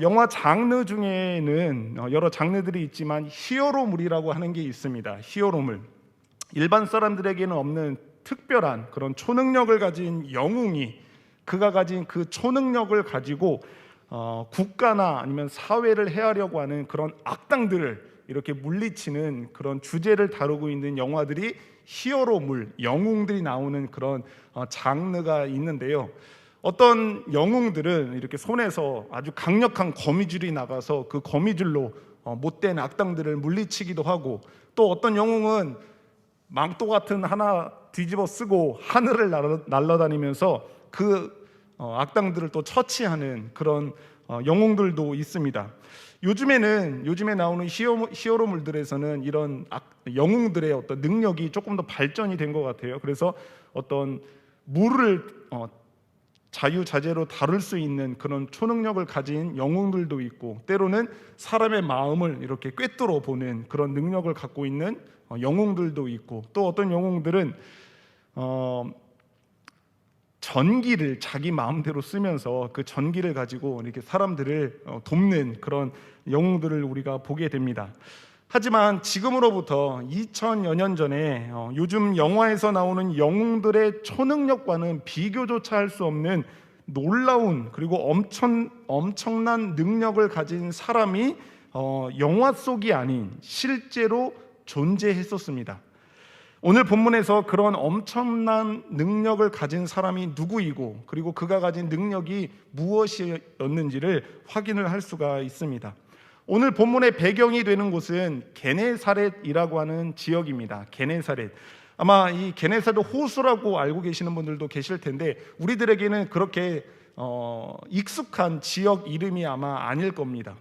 영화 장르 중에는 여러 장르들이 있지만 히어로물이라고 하는 게 있습니다. 히어로물. 일반 사람들에게는 없는 특별한 그런 초능력을 가진 영웅이 그가 가진 그 초능력을 가지고 국가나 아니면 사회를 해하려고 하는 그런 악당들을 이렇게 물리치는 그런 주제를 다루고 있는 영화들이 히어로물, 영웅들이 나오는 그런 장르가 있는데요. 어떤 영웅들은 이렇게 손에서 아주 강력한 거미줄이 나가서 그 거미줄로 못된 악당들을 물리치기도 하고, 또 어떤 영웅은 망토 같은 하나 뒤집어 쓰고 하늘을 날아다니면서 그 악당들을 또 처치하는 그런 영웅들도 있습니다. 요즘에 나오는 히어로물들에서는 이런 영웅들의 어떤 능력이 조금 더 발전이 된 것 같아요. 그래서 어떤 물을 자유자재로 다룰 수 있는 그런 초능력을 가진 영웅들도 있고, 때로는 사람의 마음을 이렇게 꿰뚫어 보는 그런 능력을 갖고 있는 영웅들도 있고, 또 어떤 영웅들은 전기를 자기 마음대로 쓰면서 그 전기를 가지고 이렇게 사람들을 돕는 그런 영웅들을 우리가 보게 됩니다. 하지만 지금으로부터 2000여 년 전에 요즘 영화에서 나오는 영웅들의 초능력과는 비교조차 할 수 없는 놀라운 그리고 엄청난 능력을 가진 사람이 영화 속이 아닌 실제로 존재했었습니다. 오늘 본문에서 그런 엄청난 능력을 가진 사람이 누구이고, 그리고 그가 가진 능력이 무엇이었는지를 확인을 할 수가 있습니다. 오늘 본문의 배경이 되는 곳은 게네사렛이라고 하는 지역입니다. 게네사렛. 아마 이 게네사렛 호수라고 알고 계시는 분들도 계실 텐데, 우리들에게는 그렇게 익숙한 지역 이름이 아마 아닐 겁니다.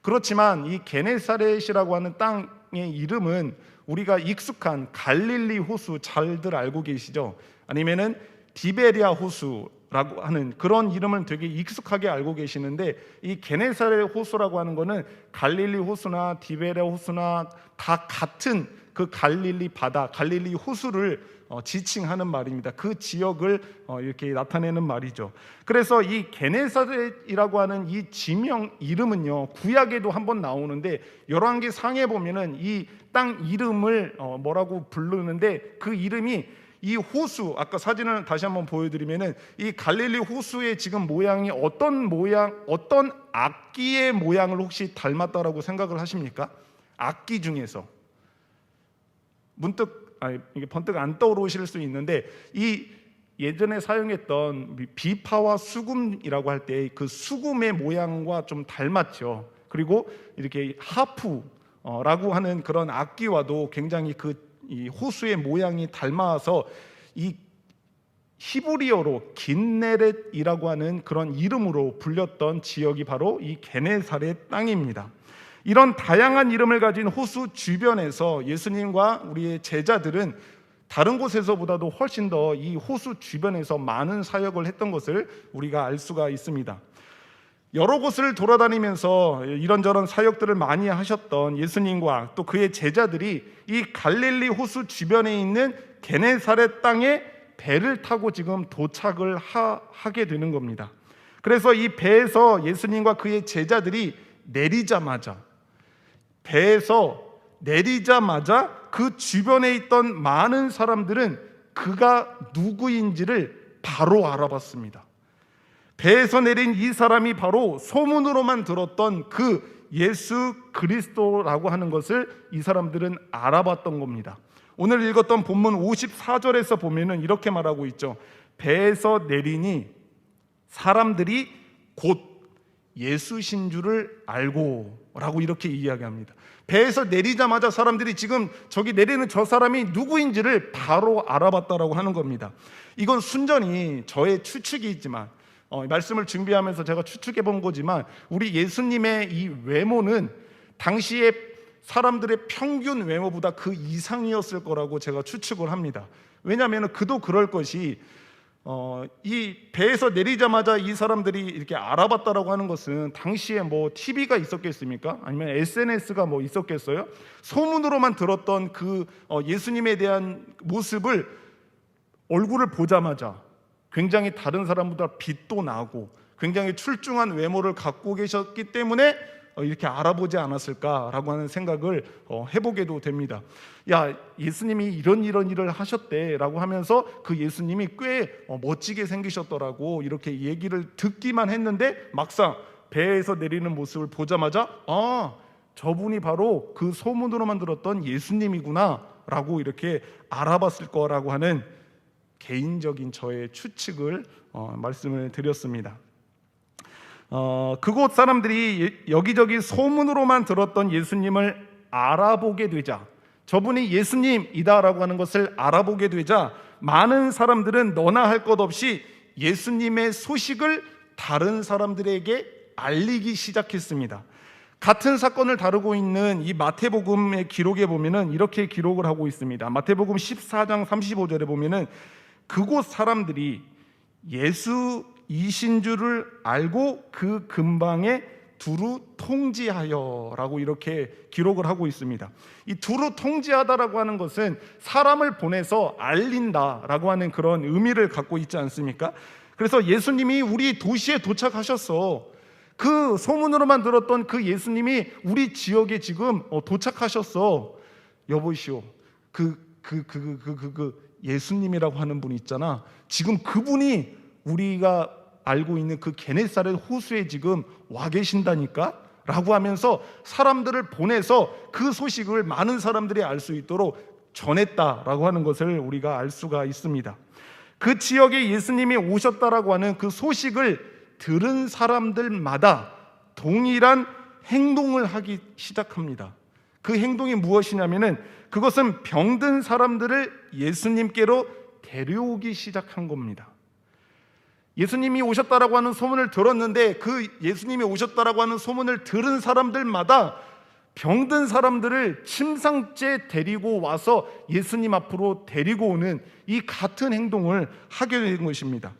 그렇지만 이 게네사렛이라고 하는 땅의 이름은 우리가 익숙한 갈릴리 호수, 잘들 알고 계시죠? 아니면은 디베리아 호수라고 하는 그런 이름을 되게 익숙하게 알고 계시는데, 이 게네사렛 호수라고 하는 거는 갈릴리 호수나 디베리아 호수나 다 같은 그 갈릴리 바다, 갈릴리 호수를 지칭하는 말입니다. 그 지역을 이렇게 나타내는 말이죠. 그래서 이 게네사렛이라고 하는 이 지명 이름은요, 구약에도 한번 나오는데 열왕기상에 보면은 이 땅 이름을 뭐라고 부르는데, 그 이름이 이 호수, 아까 사진을 다시 한번 보여드리면은 이 갈릴리 호수의 지금 모양이 어떤 악기의 모양을 혹시 닮았다라고 생각을 하십니까? 악기 중에서 이게 번뜩 안 떠오르실 수 있는데, 이 예전에 사용했던 비파와 수금이라고 할 때 그 수금의 모양과 좀 닮았죠. 그리고 이렇게 하프라고 하는 그런 악기와도 굉장히 이 호수의 모양이 닮아서 이 히브리어로 긴네렛이라고 하는 그런 이름으로 불렸던 지역이 바로 이 게네사렛 땅입니다. 이런 다양한 이름을 가진 호수 주변에서 예수님과 우리의 제자들은 다른 곳에서보다도 훨씬 더 이 호수 주변에서 많은 사역을 했던 것을 우리가 알 수가 있습니다. 여러 곳을 돌아다니면서 이런저런 사역들을 많이 하셨던 예수님과 또 그의 제자들이 이 갈릴리 호수 주변에 있는 게네사렛 땅에 배를 타고 지금 도착을 하게 되는 겁니다. 그래서 이 배에서 예수님과 그의 제자들이 배에서 내리자마자 그 주변에 있던 많은 사람들은 그가 누구인지를 바로 알아봤습니다. 배에서 내린 이 사람이 바로 소문으로만 들었던 그 예수 그리스도라고 하는 것을 이 사람들은 알아봤던 겁니다. 오늘 읽었던 본문 54절에서 보면은 이렇게 말하고 있죠. 배에서 내리니 사람들이 곧 예수신 줄을 알고 라고 이렇게 이야기합니다. 배에서 내리자마자 사람들이 지금 저기 내리는 저 사람이 누구인지를 바로 알아봤다라고 하는 겁니다. 이건 순전히 저의 추측이지만 말씀을 준비하면서 제가 추측해 본 거지만, 우리 예수님의 이 외모는 당시에 사람들의 평균 외모보다 그 이상이었을 거라고 제가 추측을 합니다. 왜냐하면 그도 그럴 것이 이 배에서 내리자마자 이 사람들이 이렇게 알아봤다라고 하는 것은 당시에 뭐 TV가 있었겠습니까? 아니면 SNS가 뭐 있었겠어요? 소문으로만 들었던 그 예수님에 대한 모습을 얼굴을 보자마자 굉장히 다른 사람보다 빛도 나고, 굉장히 출중한 외모를 갖고 계셨기 때문에 이렇게 알아보지 않았을까라고 하는 생각을 해보게도 됩니다. 야, 예수님이 이런 일을 하셨대라고 하면서 그 예수님이 꽤 멋지게 생기셨더라고, 이렇게 얘기를 듣기만 했는데 막상 배에서 내리는 모습을 보자마자 저분이 바로 그 소문으로만 들었던 예수님이구나 라고 이렇게 알아봤을 거라고 하는 개인적인 저의 추측을 말씀을 드렸습니다. 그곳 사람들이 여기저기 소문으로만 들었던 예수님을 알아보게 되자, 저분이 예수님이다라고 하는 것을 알아보게 되자 많은 사람들은 너나 할 것 없이 예수님의 소식을 다른 사람들에게 알리기 시작했습니다. 같은 사건을 다루고 있는 이 마태복음의 기록에 보면은 이렇게 기록을 하고 있습니다. 마태복음 14장 35절에 보면은 그곳 사람들이 예수이신 줄을 알고 그 근방에 두루 통지하여라고 이렇게 기록을 하고 있습니다. 이 두루 통지하다라고 하는 것은 사람을 보내서 알린다라고 하는 그런 의미를 갖고 있지 않습니까? 그래서 예수님이 우리 도시에 도착하셨어. 그 소문으로만 들었던 그 예수님이 우리 지역에 지금 도착하셨어. 여보시오, 그 예수님이라고 하는 분이 있잖아. 지금 그분이 우리가 알고 있는 그 게네사렛 호수에 지금 와 계신다니까? 라고 하면서 사람들을 보내서 그 소식을 많은 사람들이 알 수 있도록 전했다라고 하는 것을 우리가 알 수가 있습니다. 그 지역에 예수님이 오셨다라고 하는 그 소식을 들은 사람들마다 동일한 행동을 하기 시작합니다. 그 행동이 무엇이냐면은 그것은 병든 사람들을 예수님께로 데려오기 시작한 겁니다. 예수님이 오셨다라고 하는 소문을 들었는데 그 예수님이 오셨다라고 하는 소문을 들은 사람들마다 병든 사람들을 침상째 데리고 와서 예수님 앞으로 데리고 오는 이 같은 행동을 하게 된 것입니다.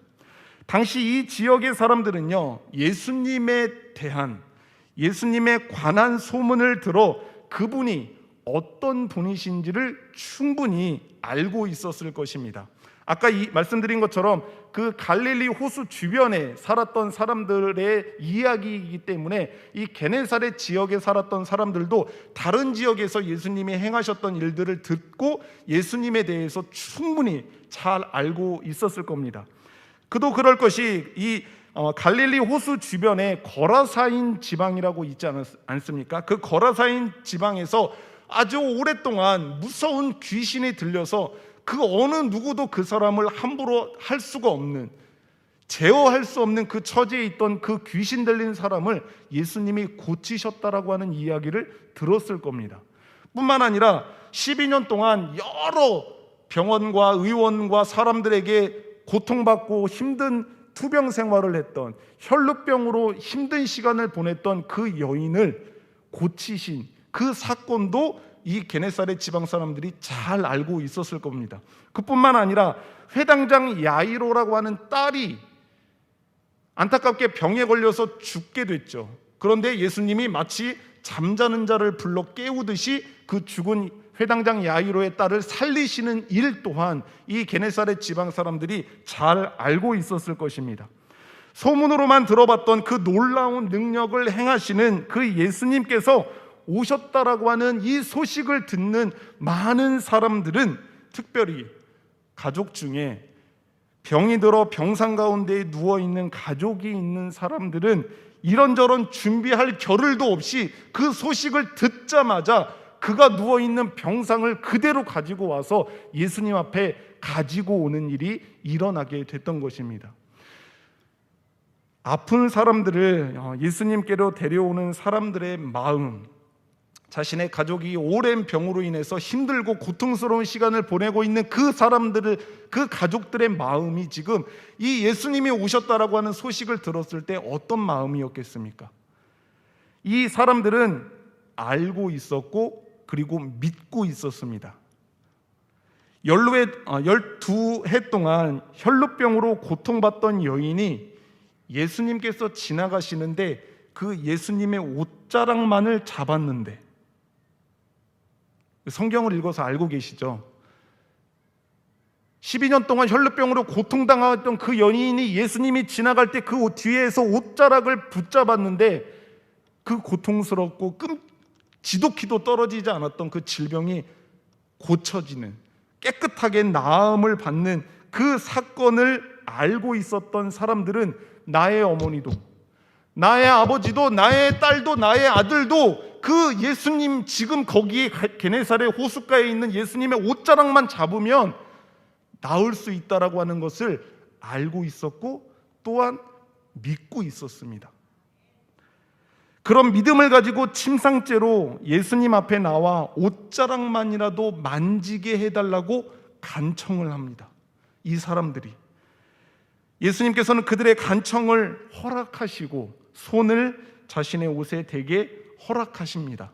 당시 이 지역의 사람들은요, 예수님에 관한 소문을 들어 그분이 어떤 분이신지를 충분히 알고 있었을 것입니다. 아까 말씀드린 것처럼 그 갈릴리 호수 주변에 살았던 사람들의 이야기이기 때문에 이 게네사렛 지역에 살았던 사람들도 다른 지역에서 예수님이 행하셨던 일들을 듣고 예수님에 대해서 충분히 잘 알고 있었을 겁니다. 그도 그럴 것이 이 갈릴리 호수 주변에 거라사인 지방이라고 있지 않습니까? 그 거라사인 지방에서 아주 오랫동안 무서운 귀신이 들려서 그 어느 누구도 그 사람을 함부로 할 수가 없는, 제어할 수 없는 그 처지에 있던 그 귀신 들린 사람을 예수님이 고치셨다라고 하는 이야기를 들었을 겁니다. 뿐만 아니라 12년 동안 여러 병원과 의원과 사람들에게 고통받고 힘든 투병 생활을 했던, 혈루병으로 힘든 시간을 보냈던 그 여인을 고치신 그 사건도 이 게네사렛 지방 사람들이 잘 알고 있었을 겁니다. 그뿐만 아니라 회당장 야이로라고 하는 딸이 안타깝게 병에 걸려서 죽게 됐죠. 그런데 예수님이 마치 잠자는 자를 불러 깨우듯이 그 죽은 회당장 야이로의 딸을 살리시는 일 또한 이 게네사렛 지방 사람들이 잘 알고 있었을 것입니다. 소문으로만 들어봤던 그 놀라운 능력을 행하시는 그 예수님께서 오셨다라고 하는 이 소식을 듣는 많은 사람들은, 특별히 가족 중에 병이 들어 병상 가운데 누워있는 가족이 있는 사람들은 이런저런 준비할 겨를도 없이 그 소식을 듣자마자 그가 누워있는 병상을 그대로 가지고 와서 예수님 앞에 가지고 오는 일이 일어나게 됐던 것입니다. 아픈 사람들을 예수님께로 데려오는 사람들의 마음, 자신의 가족이 오랜 병으로 인해서 힘들고 고통스러운 시간을 보내고 있는 그 사람들을, 그 가족들의 마음이 지금 이 예수님이 오셨다라고 하는 소식을 들었을 때 어떤 마음이었겠습니까? 이 사람들은 알고 있었고 그리고 믿고 있었습니다. 12해 동안 혈루병으로 고통받던 여인이 예수님께서 지나가시는데 그 예수님의 옷자락만을 잡았는데, 성경을 읽어서 알고 계시죠? 12년 동안 혈루병으로 고통당했던 그 연인이 예수님이 지나갈 때 그 뒤에서 옷자락을 붙잡았는데 그 고통스럽고 지독히도 떨어지지 않았던 그 질병이 고쳐지는, 깨끗하게 나음을 받는 그 사건을 알고 있었던 사람들은 나의 어머니도, 나의 아버지도, 나의 딸도, 나의 아들도 그 예수님, 지금 거기에 게네사렛 호숫가에 있는 예수님의 옷자락만 잡으면 나을 수 있다라고 하는 것을 알고 있었고 또한 믿고 있었습니다. 그런 믿음을 가지고 침상째로 예수님 앞에 나와 옷자락만이라도 만지게 해달라고 간청을 합니다. 이 사람들이, 예수님께서는 그들의 간청을 허락하시고 손을 자신의 옷에 대게 허락하십니다.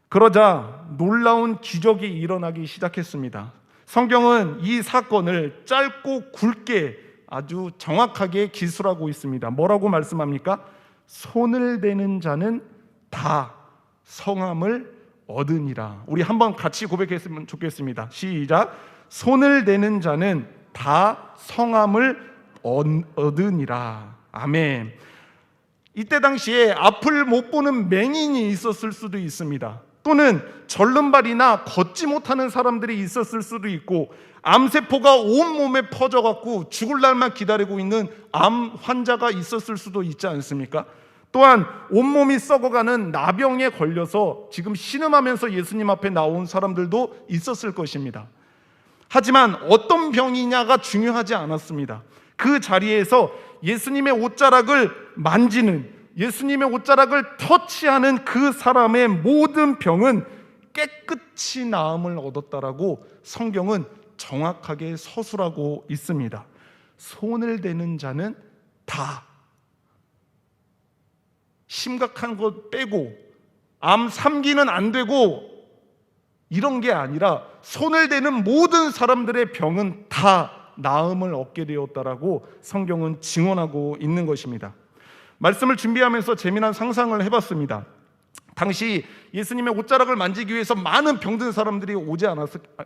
그러자 놀라운 기적이 일어나기 시작했습니다. 성경은 이 사건을 짧고 굵게 아주 정확하게 기술하고 있습니다. 뭐라고 말씀합니까? 손을 대는 자는 다 성함을 얻으니라. 우리 한번 같이 고백했으면 좋겠습니다. 시작. 손을 대는 자는 다 성함을 얻으니라. 아멘. 이때 당시에 앞을 못 보는 맹인이 있었을 수도 있습니다. 또는 절름발이나 걷지 못하는 사람들이 있었을 수도 있고, 암세포가 온몸에 퍼져갖고 죽을 날만 기다리고 있는 암 환자가 있었을 수도 있지 않습니까? 또한 온몸이 썩어가는 나병에 걸려서 지금 신음하면서 예수님 앞에 나온 사람들도 있었을 것입니다. 하지만 어떤 병이냐가 중요하지 않았습니다. 그 자리에서 예수님의 옷자락을 만지는, 예수님의 옷자락을 터치하는 그 사람의 모든 병은 깨끗이 나음을 얻었다라고 성경은 정확하게 서술하고 있습니다. 손을 대는 자는 다, 심각한 것 빼고 암 3기는 안 되고 이런 게 아니라 손을 대는 모든 사람들의 병은 다 나음을 얻게 되었다라고 성경은 증언하고 있는 것입니다. 말씀을 준비하면서 재미난 상상을 해봤습니다. 당시 예수님의 옷자락을 만지기 위해서 많은 병든 사람들이 오지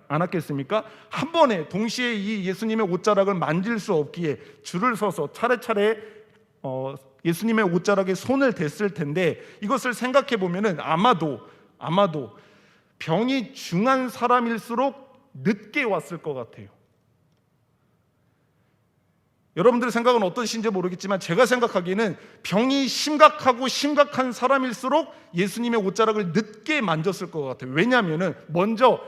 않았겠습니까? 한 번에 동시에 이 예수님의 옷자락을 만질 수 없기에 줄을 서서 차례차례 예수님의 옷자락에 손을 댔을 텐데, 이것을 생각해 보면은 아마도 병이 중한 사람일수록 늦게 왔을 것 같아요. 여러분들의 생각은 어떠신지 모르겠지만 제가 생각하기에는 병이 심각한 사람일수록 예수님의 옷자락을 늦게 만졌을 것 같아요. 왜냐하면 먼저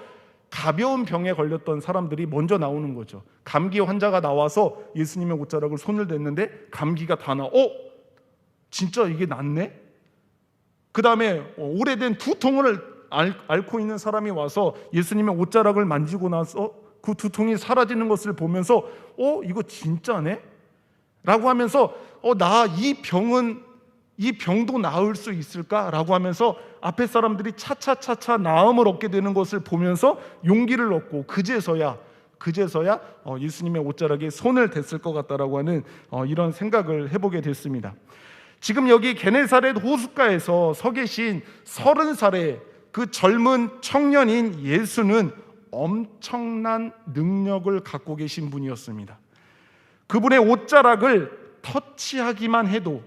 가벼운 병에 걸렸던 사람들이 먼저 나오는 거죠. 감기 환자가 나와서 예수님의 옷자락을 손을 댔는데 감기가 다 나와. 진짜 이게 낫네? 그 다음에 오래된 두통을 앓고 있는 사람이 와서 예수님의 옷자락을 만지고 나서 그 두통이 사라지는 것을 보면서 이거 진짜네? 라고 하면서 나 이 병도 나을 수 있을까? 라고 하면서 앞에 사람들이 차차차차 나음을 얻게 되는 것을 보면서 용기를 얻고 그제서야 예수님의 옷자락에 손을 댔을 것 같다라고 하는 이런 생각을 해보게 됐습니다. 지금 여기 게네사렛 호숫가에서 서 계신 30살의 그 젊은 청년인 예수는 엄청난 능력을 갖고 계신 분이었습니다. 그분의 옷자락을 터치하기만 해도,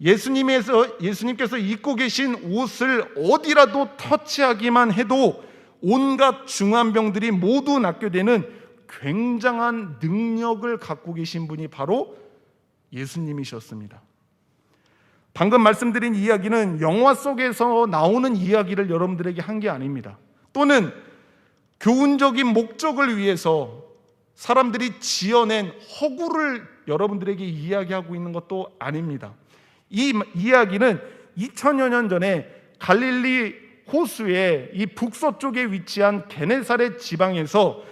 예수님께서 입고 계신 옷을 어디라도 터치하기만 해도 온갖 중한 병들이 모두 낫게 되는 굉장한 능력을 갖고 계신 분이 바로 예수님이셨습니다. 방금 말씀드린 이야기는 영화 속에서 나오는 이야기를 여러분들에게 한 게 아닙니다. 또는 교훈적인 목적을 위해서 사람들이 지어낸 허구를 여러분들에게 이야기하고 있는 것도 아닙니다. 이 이야기는 2000여 년 전에 갈릴리 호수의 이 북서쪽에 위치한 게네사렛 지방에서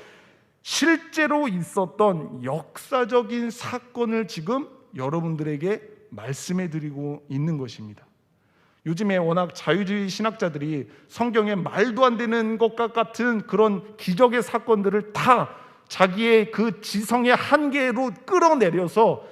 실제로 있었던 역사적인 사건을 지금 여러분들에게 말씀해 드리고 있는 것입니다. 요즘에 워낙 자유주의 신학자들이 성경에 말도 안 되는 것과 같은 그런 기적의 사건들을 다 자기의 그 지성의 한계로 끌어내려서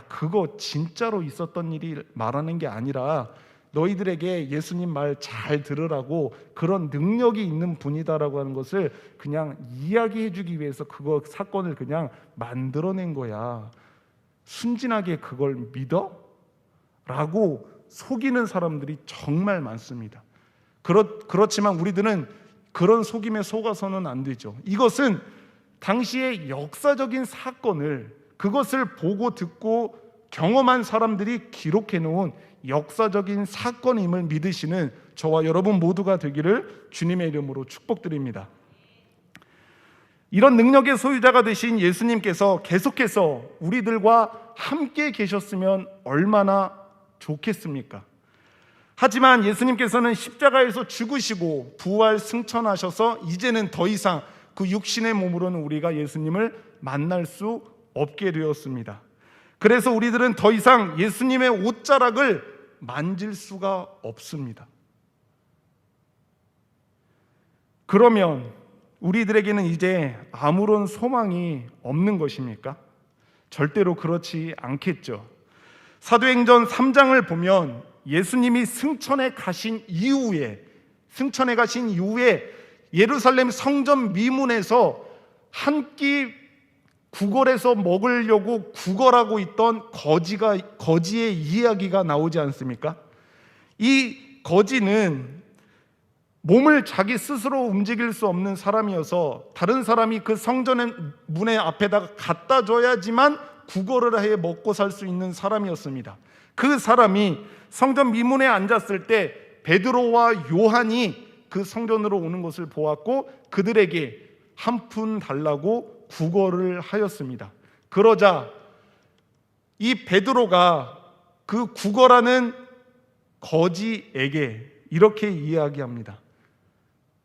그거 진짜로 있었던 일이 말하는 게 아니라 너희들에게 예수님 말 잘 들으라고 그런 능력이 있는 분이다라고 하는 것을 그냥 이야기해 주기 위해서 그거 사건을 그냥 만들어낸 거야. 순진하게 그걸 믿어? 라고 속이는 사람들이 정말 많습니다. 그렇지만 우리들은 그런 속임에 속아서는 안 되죠. 이것은 당시의 역사적인 사건을, 그것을 보고 듣고 경험한 사람들이 기록해 놓은 역사적인 사건임을 믿으시는 저와 여러분 모두가 되기를 주님의 이름으로 축복드립니다. 이런 능력의 소유자가 되신 예수님께서 계속해서 우리들과 함께 계셨으면 얼마나 좋겠습니까? 하지만 예수님께서는 십자가에서 죽으시고 부활 승천하셔서 이제는 더 이상 그 육신의 몸으로는 우리가 예수님을 만날 수 없게 되었습니다. 그래서 우리들은 더 이상 예수님의 옷자락을 만질 수가 없습니다. 그러면 우리들에게는 이제 아무런 소망이 없는 것입니까? 절대로 그렇지 않겠죠. 사도행전 3장을 보면 예수님이 승천해 가신 이후에 예루살렘 성전 미문에서 한 끼 구걸해서 먹으려고 구걸하고 있던 거지의 이야기가 나오지 않습니까? 이 거지는 몸을 자기 스스로 움직일 수 없는 사람이어서 다른 사람이 그 성전의 문의 앞에다가 갖다 줘야지만 구걸을 해 먹고 살 수 있는 사람이었습니다. 그 사람이 성전 미문에 앉았을 때 베드로와 요한이 그 성전으로 오는 것을 보았고 그들에게 한 푼 달라고 구걸을 하였습니다. 그러자 이 베드로가 그 구걸하는 거지에게 이렇게 이야기합니다.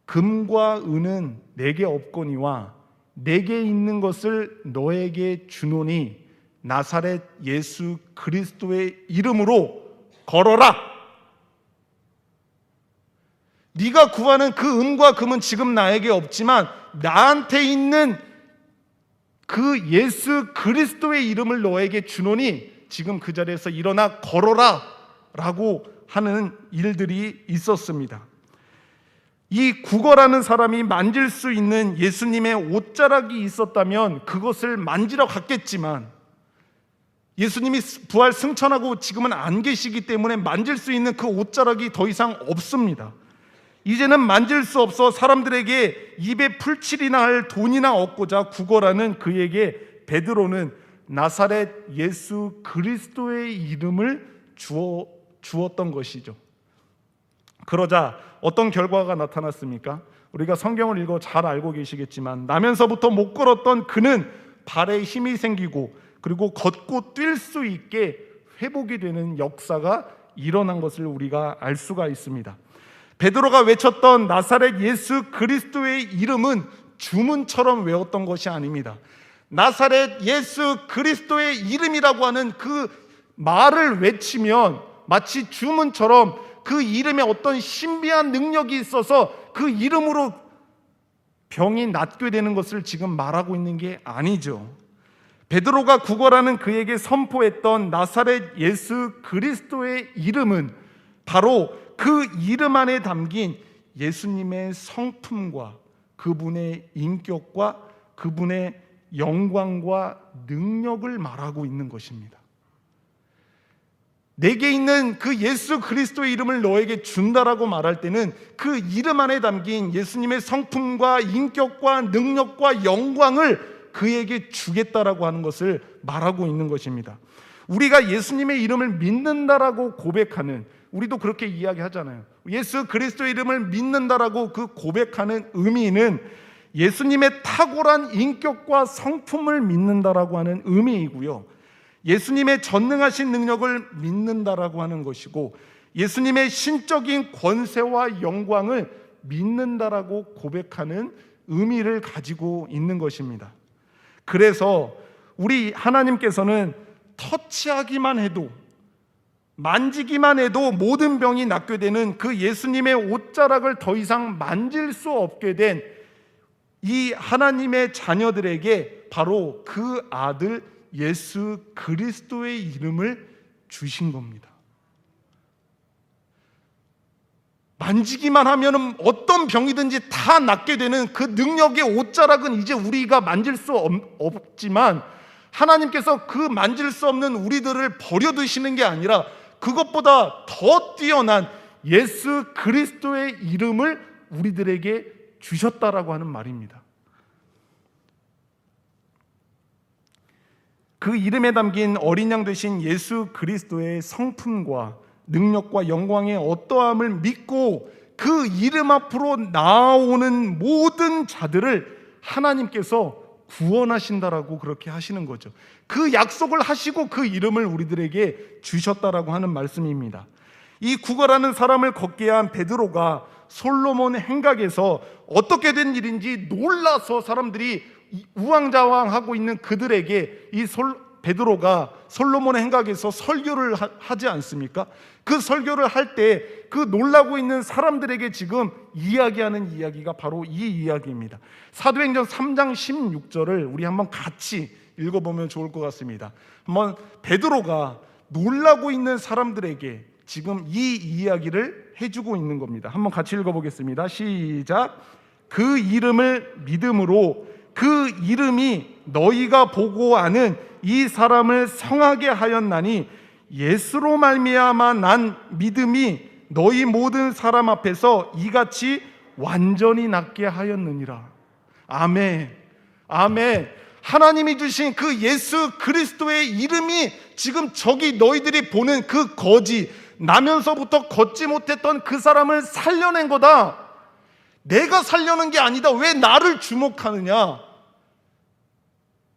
금과 은은 내게 없거니와 내게 있는 것을 너에게 주노니 나사렛 예수 그리스도의 이름으로 걸어라. 네가 구하는 그 은과 금은 지금 나에게 없지만 나한테 있는 그 예수 그리스도의 이름을 너에게 주노니 지금 그 자리에서 일어나 걸어라 라고 하는 일들이 있었습니다. 이 구걸하는 사람이 만질 수 있는 예수님의 옷자락이 있었다면 그것을 만지러 갔겠지만 예수님이 부활 승천하고 지금은 안 계시기 때문에 만질 수 있는 그 옷자락이 더 이상 없습니다. 이제는 만질 수 없어 사람들에게 입에 풀칠이나 할 돈이나 얻고자 구걸하는 그에게 베드로는 나사렛 예수 그리스도의 이름을 주었던 것이죠. 그러자 어떤 결과가 나타났습니까? 우리가 성경을 읽어 잘 알고 계시겠지만 나면서부터 못 걸었던 그는 발에 힘이 생기고 그리고 걷고 뛸 수 있게 회복이 되는 역사가 일어난 것을 우리가 알 수가 있습니다. 베드로가 외쳤던 나사렛 예수 그리스도의 이름은 주문처럼 외웠던 것이 아닙니다. 나사렛 예수 그리스도의 이름이라고 하는 그 말을 외치면 마치 주문처럼 그 이름에 어떤 신비한 능력이 있어서 그 이름으로 병이 낫게 되는 것을 지금 말하고 있는 게 아니죠. 베드로가 구걸하는 그에게 선포했던 나사렛 예수 그리스도의 이름은 바로 그 이름 안에 담긴 예수님의 성품과 그분의 인격과 그분의 영광과 능력을 말하고 있는 것입니다. 내게 있는 그 예수 그리스도의 이름을 너에게 준다라고 말할 때는 그 이름 안에 담긴 예수님의 성품과 인격과 능력과 영광을 그에게 주겠다라고 하는 것을 말하고 있는 것입니다. 우리가 예수님의 이름을 믿는다라고 고백하는, 우리도 그렇게 이야기하잖아요. 예수 그리스도의 이름을 믿는다라고 그 고백하는 의미는 예수님의 탁월한 인격과 성품을 믿는다라고 하는 의미이고요. 예수님의 전능하신 능력을 믿는다라고 하는 것이고 예수님의 신적인 권세와 영광을 믿는다라고 고백하는 의미를 가지고 있는 것입니다. 그래서 우리 하나님께서는 터치하기만 해도, 만지기만 해도 모든 병이 낫게 되는 그 예수님의 옷자락을 더 이상 만질 수 없게 된 이 하나님의 자녀들에게 바로 그 아들 예수 그리스도의 이름을 주신 겁니다. 만지기만 하면 어떤 병이든지 다 낫게 되는 그 능력의 옷자락은 이제 우리가 만질 수 없지만, 하나님께서 그 만질 수 없는 우리들을 버려두시는 게 아니라 그것보다 더 뛰어난 예수 그리스도의 이름을 우리들에게 주셨다라고 하는 말입니다. 그 이름에 담긴 어린 양 되신 예수 그리스도의 성품과 능력과 영광의 어떠함을 믿고 그 이름 앞으로 나아오는 모든 자들을 하나님께서 구원하신다라고 그렇게 하시는 거죠. 그 약속을 하시고 그 이름을 우리들에게 주셨다라고 하는 말씀입니다. 이 구걸하는 사람을 걷게 한 베드로가 솔로몬 행각에서 어떻게 된 일인지 놀라서 사람들이 우왕좌왕하고 있는 그들에게 베드로가 솔로몬 행각에서 설교를 하지 않습니까? 그 설교를 할 때 그 놀라고 있는 사람들에게 지금 이야기하는 이야기가 바로 이 이야기입니다. 사도행전 3장 16절을 우리 한번 같이 읽어보면 좋을 것 같습니다. 한번 베드로가 놀라고 있는 사람들에게 지금 이 이야기를 해주고 있는 겁니다. 한번 같이 읽어보겠습니다. 시작. 그 이름을 믿음으로 그 이름이 너희가 보고 아는 이 사람을 성하게 하였나니 예수로 말미암아 난 믿음이 너희 모든 사람 앞에서 이같이 완전히 낫게 하였느니라. 아멘. 아멘. 하나님이 주신 그 예수 그리스도의 이름이 지금 저기 너희들이 보는 그 거지, 나면서부터 걷지 못했던 그 사람을 살려낸 거다. 내가 살려낸 게 아니다. 왜 나를 주목하느냐?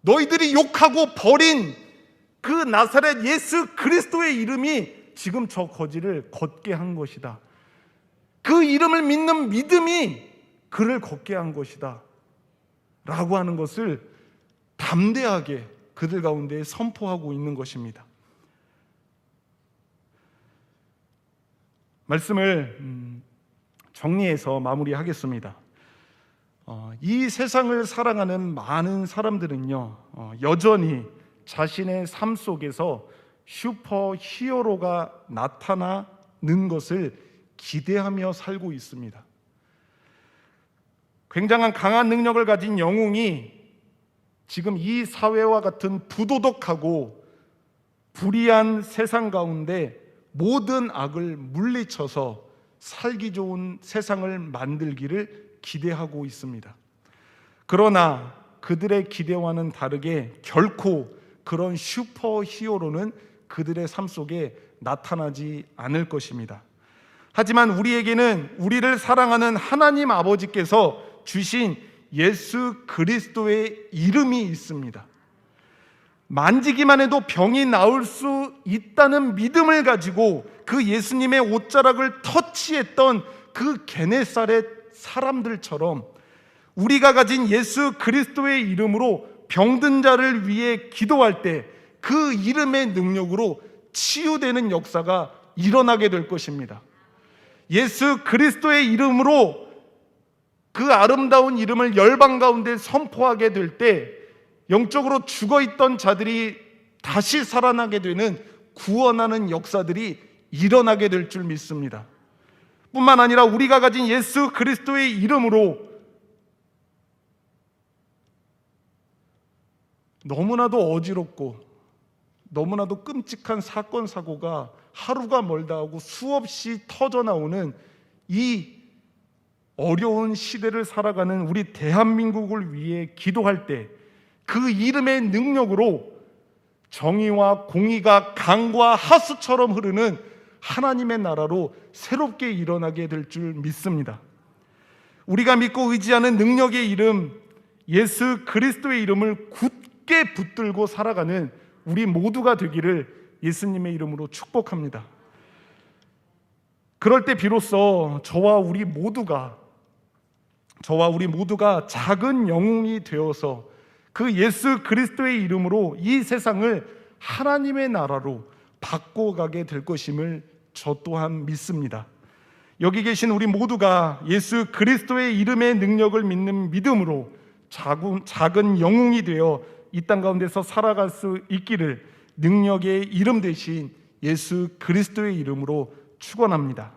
너희들이 욕하고 버린 그 나사렛 예수 그리스도의 이름이 지금 저 거지를 걷게 한 것이다. 그 이름을 믿는 믿음이 그를 걷게 한 것이다 라고 하는 것을 담대하게 그들 가운데 선포하고 있는 것입니다. 말씀을 정리해서 마무리하겠습니다. 이 세상을 사랑하는 많은 사람들은요, 여전히 자신의 삶 속에서 슈퍼 히어로가 나타나는 것을 기대하며 살고 있습니다. 굉장한 강한 능력을 가진 영웅이 지금 이 사회와 같은 부도덕하고 불의한 세상 가운데 모든 악을 물리쳐서 살기 좋은 세상을 만들기를 기대하고 있습니다. 그러나 그들의 기대와는 다르게 결코 그런 슈퍼 히어로는 그들의 삶 속에 나타나지 않을 것입니다. 하지만 우리에게는 우리를 사랑하는 하나님 아버지께서 주신 예수 그리스도의 이름이 있습니다. 만지기만 해도 병이 나을 수 있다는 믿음을 가지고 그 예수님의 옷자락을 터치했던 그 게네사렛 사람들처럼 우리가 가진 예수 그리스도의 이름으로 병든 자를 위해 기도할 때 그 이름의 능력으로 치유되는 역사가 일어나게 될 것입니다. 예수 그리스도의 이름으로 그 아름다운 이름을 열방 가운데 선포하게 될 때 영적으로 죽어있던 자들이 다시 살아나게 되는 구원하는 역사들이 일어나게 될 줄 믿습니다. 뿐만 아니라 우리가 가진 예수 그리스도의 이름으로 너무나도 어지럽고 너무나도 끔찍한 사건 사고가 하루가 멀다 하고 수없이 터져나오는 이 어려운 시대를 살아가는 우리 대한민국을 위해 기도할 때 그 이름의 능력으로 정의와 공의가 강과 하수처럼 흐르는 하나님의 나라로 새롭게 일어나게 될 줄 믿습니다. 우리가 믿고 의지하는 능력의 이름 예수 그리스도의 이름을 굳게 붙들고 살아가는 우리 모두가 되기를 예수님의 이름으로 축복합니다. 그럴 때 비로소 저와 우리 모두가 작은 영웅이 되어서 그 예수 그리스도의 이름으로 이 세상을 하나님의 나라로 바꿔가게 될 것임을 저 또한 믿습니다. 여기 계신 우리 모두가 예수 그리스도의 이름의 능력을 믿는 믿음으로 작은 영웅이 되어 이 땅 가운데서 살아갈 수 있기를 능력의 이름 대신 예수 그리스도의 이름으로 축원합니다.